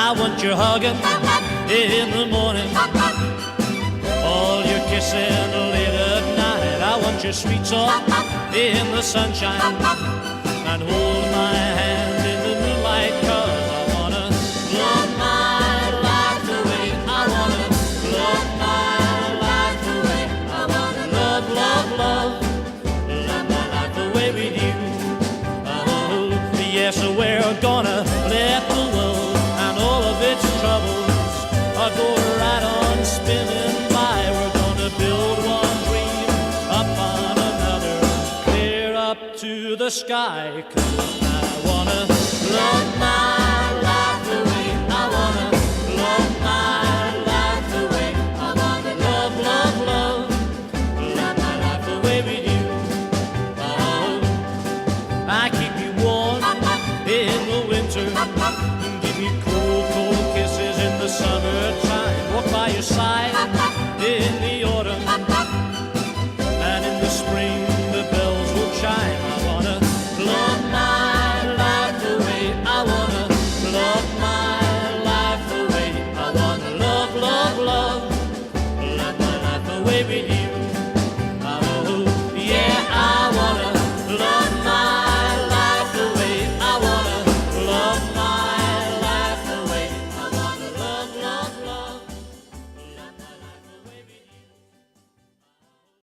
I want your hugging in the morning, all your kissing late at night. I want your sweet talk in the sunshine, and hold my hand in the moonlight, 'cause I wanna love my life away. I wanna love my life away. I wanna love, love, love, love my life away with you. Oh, yes, we're gonna let the world and all of its troubles go right on spinning by. We're gonna build one dream upon another, clear up to the sky, 'cause I wanna love my